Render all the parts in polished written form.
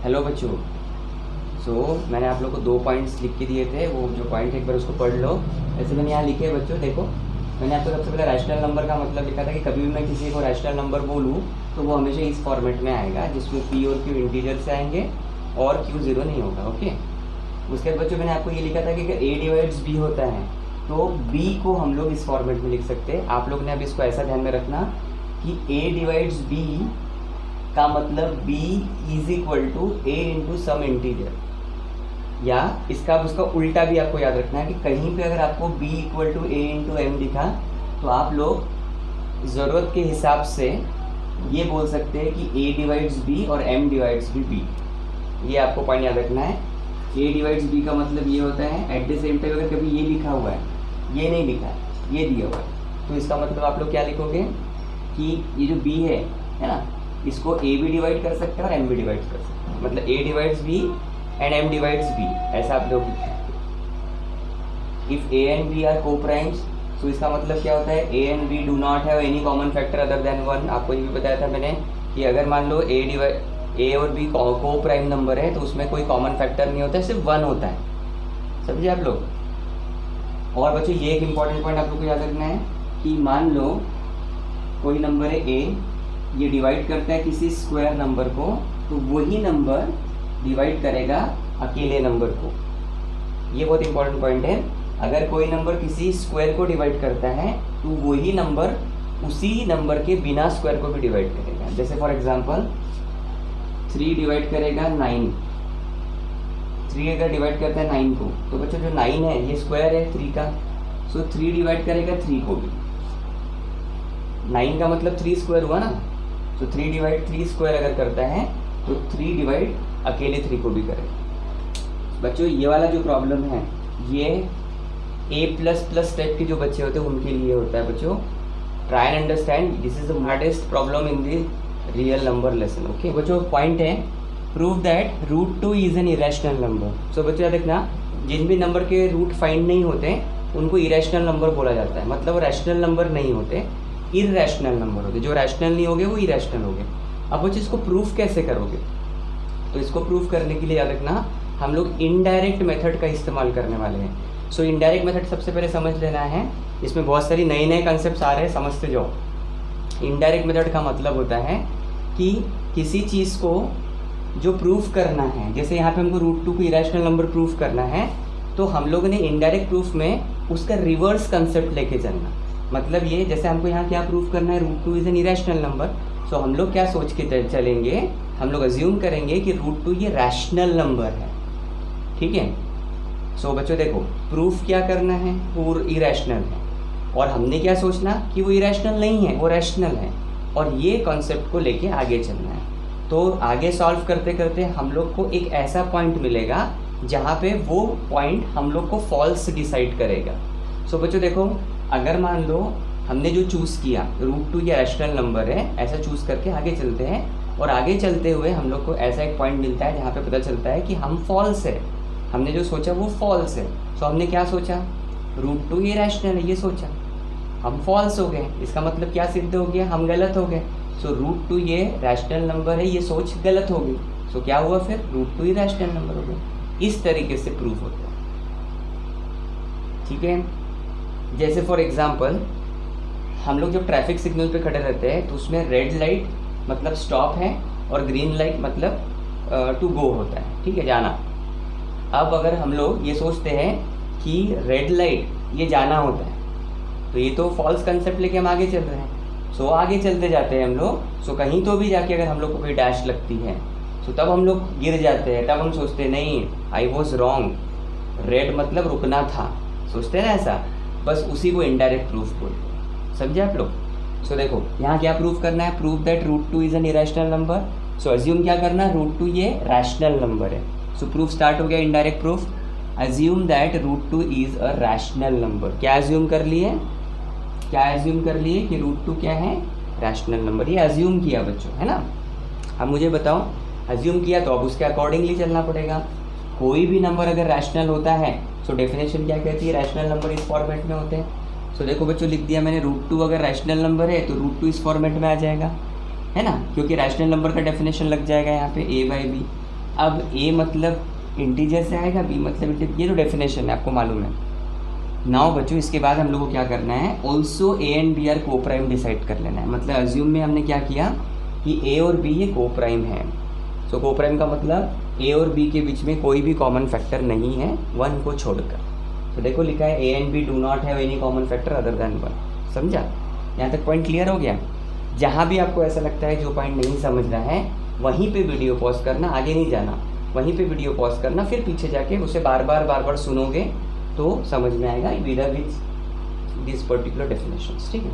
Hello बच्चों। मैंने आप लोग को 2 पॉइंट्स लिख के दिए थे, वो जो पॉइंट एक बार उसको पढ़ लो। ऐसे मैंने यहाँ लिखे हैं बच्चों, देखो मैंने आपको सबसे पहले रैशनल नंबर का मतलब लिखा था कि कभी भी मैं किसी को रैशनल नंबर बोलूँ तो वो हमेशा इस फॉर्मेट में आएगा जिसमें पी और क्यू इंटीजर से आएंगे और क्यू ज़ीरो नहीं होगा। ओके, उसके बाद बच्चों मैंने आपको ये लिखा था कि अगर ए डिवाइड्स बी होता है तो बी को हम लोग इस फॉर्मेट में लिख सकते हैं। आप लोग ने अब इसको ऐसा ध्यान में रखना कि ए डिवाइड्स बी का मतलब b is equal to A into some integer, या इसका उसका उल्टा भी आपको याद रखना है कि कहीं पे अगर आपको b equal to A into M दिखा तो आप लोग ज़रूरत के हिसाब से ये बोल सकते हैं कि a डिवाइड्स b और m डिवाइड्स भी b। ये आपको पॉइंट याद रखना है। a डिवाइड्स b का मतलब ये होता है, एट द सेम टाइम अगर कभी ये लिखा हुआ है, ये नहीं लिखा है, ये दिया हुआ है, तो इसका मतलब आप लोग क्या लिखोगे कि ये जो b है ना, इसको a भी डिवाइड कर सकते हैं और m भी डिवाइड कर सकते हैं। मतलब a divides b and m divides b, ऐसा आप लोग लिख सकते हैं। If a and b are coprimes, तो इसका मतलब क्या होता है, a and b do not have any common factor other than 1। आपको ये भी बताया था मैंने कि अगर मान लो a और b को प्राइम नंबर है तो उसमें कोई कॉमन फैक्टर नहीं होता है, सिर्फ 1 होता है। समझे आप लोग। और बच्चों ये एक इम्पॉर्टेंट पॉइंट आप लोग को याद रखना है कि मान लो कोई नंबर है a, ये डिवाइड करता है किसी स्क्वायर नंबर को, तो वही नंबर डिवाइड करेगा अकेले नंबर को। ये बहुत इंपॉर्टेंट पॉइंट है। अगर कोई नंबर किसी स्क्वायर को डिवाइड करता है तो वही नंबर उसी नंबर के बिना स्क्वायर को भी डिवाइड करेगा। जैसे फॉर एग्जांपल 3 डिवाइड करेगा 9, 3 अगर डिवाइड करता है 9 को, तो बच्चों जो 9 है ये स्क्वायर है 3 का, सो 3 डिवाइड करेगा 3 को भी। 9 का मतलब 3 स्क्वायर हुआ ना, तो 3 डिवाइड 3 स्क्वायर अगर करता है तो 3 डिवाइड अकेले 3 को भी करेगा। बच्चों ये वाला जो प्रॉब्लम है ये A++ टाइप के जो बच्चे होते हैं उनके लिए होता है। बच्चों try and understand, this is the hardest problem in the real number lesson. Okay बच्चों, पॉइंट है prove that √2 is an irrational number. So बच्चों देखना, जिन भी नंबर के रूट फाइंड नहीं होते उनको इरेशनल नंबर बोला जाता है। मतलब वो रैशनल नंबर नहीं होते, इरैशनल नंबर होते। जो रैशनल नहीं होंगे वो इरैशनल होंगे। अब बच्चों इसको प्रूफ कैसे करोगे, तो इसको प्रूफ करने के लिए याद रखना हम लोग इनडायरेक्ट मेथड का इस्तेमाल करने वाले हैं। सो इनडायरेक्ट मेथड सबसे पहले समझ लेना है, इसमें बहुत सारी नए नए कंसेप्ट आ रहे हैं, समझते जाओ। इनडायरेक्ट मेथड का मतलब होता है कि किसी चीज़ को जो प्रूफ करना है, जैसे यहाँ पे हमको √2 को इरैशनल नंबर प्रूफ करना है, तो हम लोग ने इनडायरेक्ट प्रूफ में उसका रिवर्स कंसेप्ट लेके चलना। मतलब ये, जैसे हमको यहाँ क्या प्रूफ करना है, √2 इज एन इरेशनल नंबर। सो हम लोग क्या सोच के चलेंगे, हम लोग अज्यूम करेंगे कि √2 ये रैशनल नंबर है। ठीक है। सो बच्चों देखो, प्रूफ क्या करना है, वो इरेशनल है, और हमने क्या सोचना कि वो इरेशनल नहीं है, वो रैशनल है, और ये कॉन्सेप्ट को लेके आगे चलना है। तो आगे सॉल्व करते करते हम लोग को एक ऐसा पॉइंट मिलेगा जहाँ पे वो पॉइंट हम लोग को फॉल्स डिसाइड करेगा। सो बच्चों देखो, अगर मान लो हमने जो चूज़ किया √2 ये रैशनल नंबर है, ऐसा चूज़ करके आगे चलते हैं, और आगे चलते हुए हम लोग को ऐसा एक पॉइंट मिलता है जहाँ पे पता चलता है कि हम फॉल्स है, हमने जो सोचा वो फॉल्स है। सो हमने क्या सोचा, √2 ये रैशनल है, ये सोचा, हम फॉल्स हो गए। इसका मतलब क्या सिद्ध हो गया, हम गलत हो गए। सो √2 ये रैशनल नंबर है, ये सोच गलत हो गई। सो क्या हुआ फिर, √2 ही रैशनल नंबर हो गया। इस तरीके से प्रूफ होता है। ठीक है। जैसे फॉर एग्जांपल हम लोग जब ट्रैफिक सिग्नल पे खड़े रहते हैं तो उसमें रेड लाइट मतलब स्टॉप है और ग्रीन लाइट मतलब टू गो होता है। ठीक है, जाना। अब अगर हम लोग ये सोचते हैं कि रेड लाइट ये जाना होता है, तो ये तो फॉल्स कंसेप्ट लेके हम आगे चल रहे हैं। सो आगे चलते जाते हैं हम लोग। सो कहीं तो भी जाके अगर हम लोग को कोई डैश लगती है, सो तब हम लोग गिर जाते हैं, तब हम सोचते हैं नहीं, आई वॉज रॉन्ग, रेड मतलब रुकना था, सोचते हैं ना ऐसा। बस उसी को इनडायरेक्ट प्रूफ बोलते हैं। समझे आप लोग। सो देखो यहाँ क्या प्रूफ करना है, proof that √2 is an irrational number. So assume क्या करना, √2 ये रैशनल नंबर है। सो प्रूफ स्टार्ट हो गया, indirect proof. Assume that √2 is a rational number. क्या अज्यूम कर लिए, क्या अज्यूम कर लिए कि √2 क्या है, रैशनल नंबर। ये अज्यूम किया बच्चों, है ना। अब मुझे बताओ, अज्यूम किया तो अब उसके अकॉर्डिंगली चलना पड़ेगा। कोई भी नंबर अगर रैशनल होता है, सो डेफिनेशन क्या कहती है, रैशनल नंबर इस फॉर्मेट में होते हैं। सो देखो बच्चों, लिख दिया मैंने, √2 अगर रैशनल नंबर है तो √2 इस फॉर्मेट में आ जाएगा, है ना, क्योंकि रैशनल नंबर का डेफिनेशन लग जाएगा यहाँ पे a/b। अब ए मतलब इंटीजर से आएगा, बी मतलब इंटीजर, ये तो डेफिनेशन है, आपको मालूम है। नाउ बच्चों इसके बाद हम लोग को क्या करना है, also A and B are coprime decide कर लेना है। मतलब अज्यूम में हमने क्या किया कि ए और बी ये को प्राइम है। सो को प्राइम का मतलब ए और बी के बीच में कोई भी कॉमन फैक्टर नहीं है 1 को छोड़कर। तो देखो लिखा है A and B do not have any common factor other than 1। समझा? यहाँ तक पॉइंट क्लियर हो गया? जहाँ भी आपको ऐसा लगता है जो पॉइंट नहीं समझ रहा है वहीं पे वीडियो पॉज करना, आगे नहीं जाना, वहीं पे वीडियो पॉज करना, फिर पीछे जाके उसे बार बार सुनोगे तो समझ में आएगा विद दिस पर्टिकुलर डेफिनेशंस। ठीक है?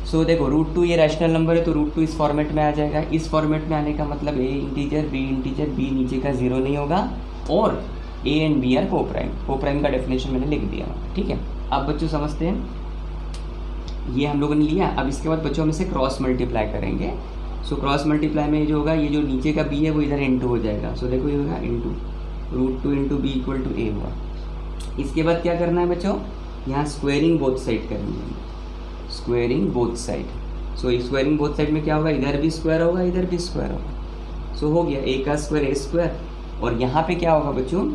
सो देखो √2 ये रैशनल नंबर है तो √2 इस फॉर्मेट में आ जाएगा। इस फॉर्मेट में आने का मतलब ए इंटीजर बी नीचे का 0 नहीं होगा और ए एंड बी आर को प्राइम का डेफिनेशन मैंने लिख दिया। ठीक है? अब बच्चों समझते हैं, ये हम लोगों ने लिया। अब इसके बाद बच्चों हम इसे क्रॉस मल्टीप्लाई करेंगे। सो क्रॉस मल्टीप्लाई में जो होगा, ये जो नीचे का बी है वो इधर इंटू हो जाएगा। सो देखो ये होगा into √2 into B equal to A हुआ। इसके बाद क्या करना है बच्चों, यहाँ स्क्वेयरिंग बोथ साइड करेंगे, squaring both side. So squaring both side में क्या होगा, इधर भी स्क्वायर होगा इधर भी स्क्वायर होगा। सो हो गया ए का स्क्वायर ए स्क्वायर, और यहाँ पे क्या होगा बच्चों,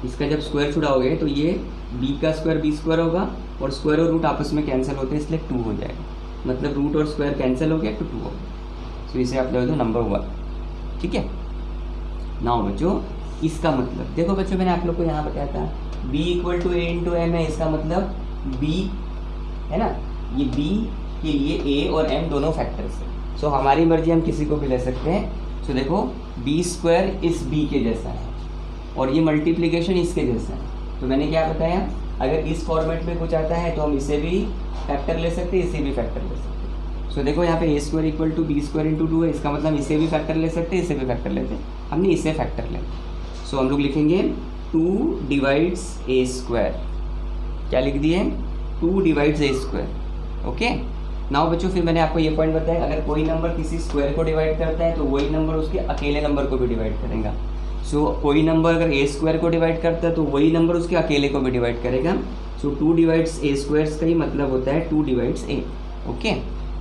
इसका जब स्क्वायर छुड़ाओगे तो ये बी का स्क्वायर बी स्क्वायर होगा और स्क्वायर और रूट आपस में कैंसिल होते हैं इसलिए 2 हो जाएगा। मतलब रूट और स्क्वायर कैंसिल हो गया तो 2 हो गया। सो इसे आप ले दो नंबर 1। ठीक है? नाउ बच्चों इसका मतलब देखो बच्चों, मैंने आप लोग को यहाँ बताया था b equal to A into M है। इसका मतलब b है ना, ये b के लिए a और m दोनों फैक्टर्स है। सो हमारी मर्जी, हम किसी को भी ले सकते हैं। सो देखो b स्क्वायर इस b के जैसा है और ये मल्टीप्लिकेशन इसके जैसा है। तो मैंने क्या बताया, अगर इस फॉर्मेट में कुछ आता है तो हम इसे भी फैक्टर ले सकते हैं, इसे भी फैक्टर ले सकते हैं। सो देखो यहाँ पे A square equal to B square into 2 है। इसका मतलब इसे भी फैक्टर ले सकते हैं, इसे भी फैक्टर लेते हैं, हमने इसे फैक्टर ले। सो हम लोग लिखेंगे 2 डिवाइड्स ए स्क्वायर। क्या लिख दिए, 2 डिवाइड्स ए स्क्वायर। ओके? नाउ बच्चों फिर मैंने आपको ये पॉइंट बताया, अगर कोई नंबर किसी स्क्वायर को डिवाइड करता है तो वही नंबर उसके अकेले नंबर को भी डिवाइड करेगा। सो कोई नंबर अगर ए स्क्वायर को डिवाइड करता है तो वही नंबर उसके अकेले को भी डिवाइड करेगा। सो 2 डिवाइड्स ए स्क्वायर्स का ही मतलब होता है 2 डिवाइड्स ए। ओके?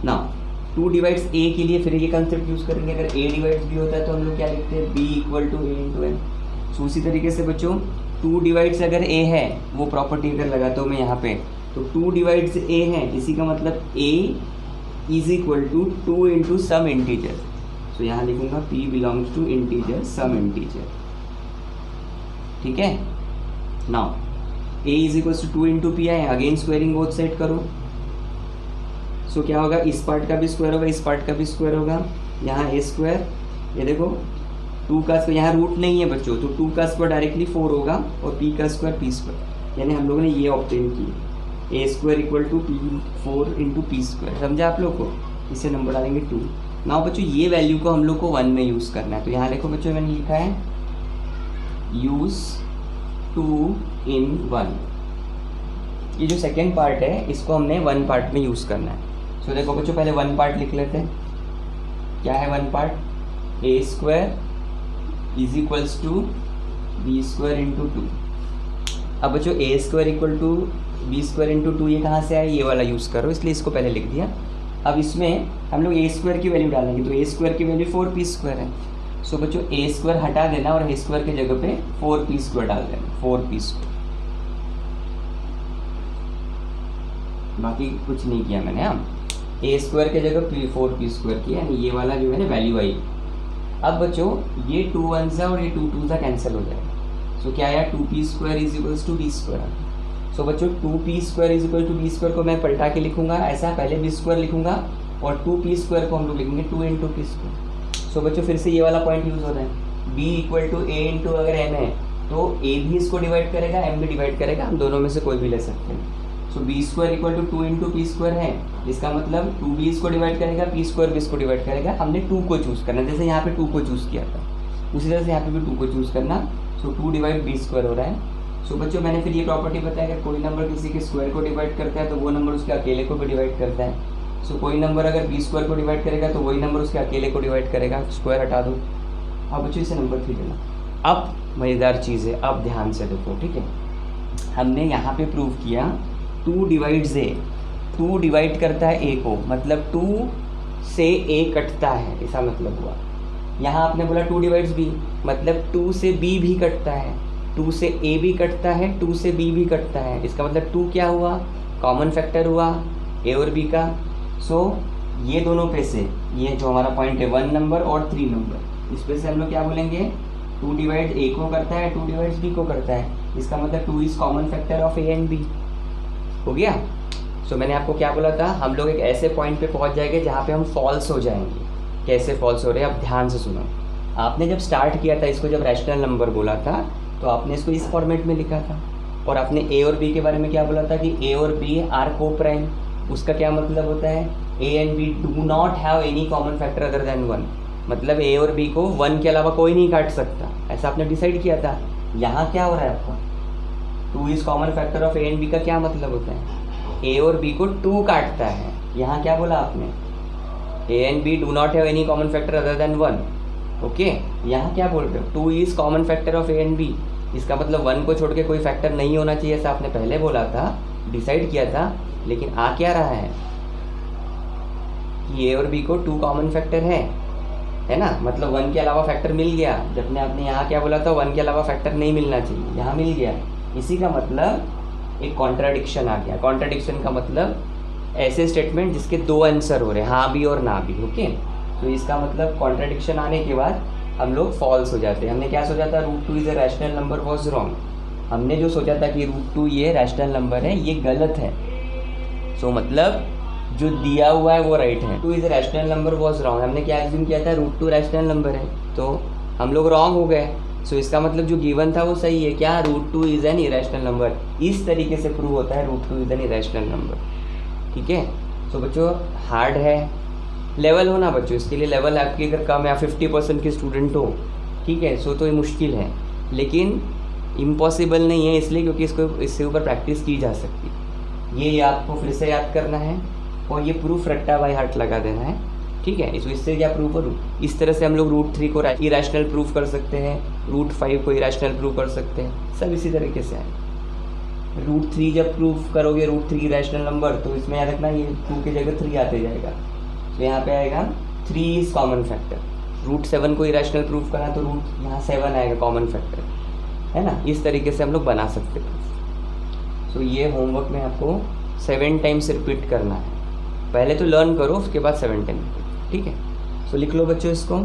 नाउ 2 डिवाइड्स ए के लिए फिर ये कंसेप्ट यूज़ करेंगे। अगर ए डिवाइड्स बी होता है तो हम लोग क्या लिखते हैं, B equal to A into M. So उसी तरीके से बच्चों 2 डिवाइड्स अगर ए है, वो प्रॉपर्टी अगर लगाता हूँ मैं यहाँ पे, तो 2 डिवाइड्स ए है, इसी का मतलब A is equal to 2 into some integer. So यहाँ लिखूंगा p belongs to integer some integer. ठीक है? Now a is equal to 2 into P है, अगेन स्क्वायरिंग बोथ साइड करो। सो क्या होगा, इस पार्ट का भी स्क्वायर होगा इस पार्ट का भी स्क्वायर होगा। यहाँ ए स्क्वायर, ये देखो 2 का स्क्वायर, यहाँ रूट नहीं है बच्चों तो 2 का स्क्वायर डायरेक्टली 4 होगा और p का स्क्वायर p स्क्वायर, यानी हम लोगों ने ये ऑब्टेन की, a square equal to p4 into p square. समझा आप लोग को? इसे नंबर डालेंगे 2। नाउ बच्चों ये वैल्यू को हम लोग को 1 में यूज़ करना है। तो यहाँ देखो बच्चों मैंने लिखा है यूज़ 2 in 1। ये जो सेकेंड पार्ट है इसको हमने 1 पार्ट में यूज़ करना है। सो देखो बच्चों पहले 1 पार्ट लिख लेते हैं। क्या है 1 part, a square is equals to B square into 2। अब बच्चों a square equal to B square into 2 ये कहाँ से आया, ये वाला यूज़ करो, इसलिए इसको पहले लिख दिया। अब इसमें हम लोग ए स्क्वायर की वैल्यू डालेंगे तो ए स्क्वायर की वैल्यू 4p स्क्वायर है। सो बच्चों ए स्क्वायर हटा देना और ए स्क्वायर की जगह पे 4p स्क्वायर डाल देना, 4p स्क्वायर। बाकी कुछ नहीं किया मैंने। हम ए स्क्वायर की जगह 4p स्क्वायर किया, यानी ये वाला जो है ना वैल्यू आई। अब बच्चों ये 2 1 और ये 2 2 कैंसिल हो जाएगा। सो क्या आया, 2p square is equals to b square. So बच्चों 2p square is equal to b square को मैं पलटा के लिखूंगा, ऐसा पहले b स्क्वायर लिखूंगा और 2p स्क्वायर को हम लोग लिखेंगे 2 इंटू p स्क्वायर। सो बच्चों फिर से ये वाला पॉइंट यूज़ हो रहा है, b equal to A into अगर m है तो a भी इसको डिवाइड करेगा m भी डिवाइड करेगा, हम दोनों में से कोई भी ले सकते हैं। So b square equal to 2 into p square है, इसका मतलब 2b इसको डिवाइड करेगा, p स्क्वायर भी इसको डिवाइड करेगा। हमने 2 को चूज़ करना, जैसे यहाँ पे 2 को चूज़ किया था उसी तरह से यहाँ पे भी 2 को चूज़ करना। सो 2 डिवाइड b स्क्वायर हो रहा है। सो बच्चों मैंने फिर ये प्रॉपर्टी बताया कि कोई नंबर किसी के स्क्वायर को डिवाइड करता है तो वो नंबर उसके अकेले को भी डिवाइड करता है। सो कोई नंबर अगर b स्क्वायर को डिवाइड करेगा तो वही नंबर उसके अकेले को डिवाइड करेगा, स्क्वायर हटा दो। अब बच्चों इसे नंबर 3 देना। अब मज़ेदार चीज़ है, अब ध्यान से देखो, ठीक है? हमने यहाँ पे प्रूव किया 2 डिवाइड्स ए, 2 डिवाइड करता है ए को, मतलब 2 से ए कटता है, ऐसा मतलब हुआ। यहाँ आपने बोला 2 डिवाइड्स बी, मतलब 2 से बी भी कटता है, 2 से ए भी कटता है, 2 से बी भी कटता है। इसका मतलब 2 क्या हुआ, कॉमन फैक्टर हुआ ए और बी का। सो ये दोनों पे से, ये जो हमारा पॉइंट है 1 नंबर और 3 नंबर, इस पे से हम लोग क्या बोलेंगे, 2 डिवाइड ए को करता है, 2 डिवाइड्स बी को करता है। इसका मतलब 2 is common factor of A and B. हो गया। सो मैंने आपको क्या बोला था, हम लोग एक ऐसे पॉइंट पे पहुंच जाएंगे जहाँ पे हम फॉल्स हो जाएंगे। कैसे फॉल्स हो रहे हैं, अब ध्यान से सुनो। आपने जब स्टार्ट किया था इसको, जब रैशनल नंबर बोला था, तो आपने इसको इस फॉर्मेट में लिखा था, और आपने ए और बी के बारे में क्या बोला था कि ए और बी आर को प्राइम। उसका क्या मतलब होता है, A and B do not have any common factor other than 1, मतलब ए और बी को 1 के अलावा कोई नहीं काट सकता, ऐसा आपने डिसाइड किया था। यहाँ क्या हो रहा है आपका, 2 is common factor of A and B का क्या मतलब होता है, ए और बी को 2 काटता है। यहाँ क्या बोला आपने, A and B do not have any common factor other than 1। Okay, यहाँ क्या बोल रहे हो, 2 is common factor of A and B, इसका मतलब 1 को छोड़ के कोई फैक्टर नहीं होना चाहिए, ऐसा आपने पहले बोला था, डिसाइड किया था। लेकिन आ क्या रहा है कि ए और बी को 2 कॉमन फैक्टर है ना, मतलब 1 के अलावा फैक्टर मिल गया। जब आपने यहाँ क्या बोला था, 1 के अलावा फैक्टर नहीं मिलना चाहिए, यहाँ मिल गया। इसी का मतलब एक कॉन्ट्राडिक्शन आ गया। कॉन्ट्राडिक्शन का मतलब ऐसे स्टेटमेंट जिसके 2 आंसर हो रहे हैं, हाँ भी और ना भी। ओके, तो इसका मतलब कॉन्ट्राडिक्शन आने के बाद हम लोग फॉल्स हो जाते हैं। हमने क्या सोचा था, √2 is a rational number was wrong. हमने जो सोचा था कि √2 ये रैशनल नंबर है, ये गलत है। सो मतलब जो दिया हुआ है वो राइट है। 2 is a rational number was wrong, हमने क्या एज्यूम किया था, √2 रैशनल नंबर है, तो हम लोग रॉन्ग हो गए। सो इसका मतलब जो गिवन था वो सही है, क्या, √2 इज़ एन इरेशनल नंबर। इस तरीके से प्रूव होता है √2 इज़ एन इरेशनल नंबर। ठीक है। सो बच्चों हार्ड है, लेवल हो ना बच्चों, इसके लिए लेवल आपकी अगर कम या 50% के स्टूडेंट हो, ठीक है, सो तो ये मुश्किल है, लेकिन इम्पॉसिबल नहीं है, इसलिए क्योंकि इससे ऊपर प्रैक्टिस की जा सकती है। ये आपको फिर से याद करना है और ये प्रूफ रट्टा बाय हार्ट लगा देना है। ठीक है, इससे क्या प्रूव करूँ, इस तरह से हम लोग √3 को इरेशनल प्रूव कर सकते हैं, √5 को इरेशनल प्रूव कर सकते हैं, सब इसी तरीके से है। √3 जब प्रूव करोगे √3 इरेशनल नंबर, तो इसमें याद रखना ये 2 की जगह 3 आते जाएगा, तो यहाँ पे आएगा 3 इज कॉमन फैक्टर। √7 को इरेशनल प्रूफ करना तो यहाँ 7 आएगा कॉमन फैक्टर, है ना। इस तरीके से हम लोग बना सकते हैं। सो ये होमवर्क में आपको 7 टाइम्स रिपीट करना है। पहले तो लर्न करो, उसके बाद 7 टाइम। ठीक है, सो लिख लो बच्चों इसको।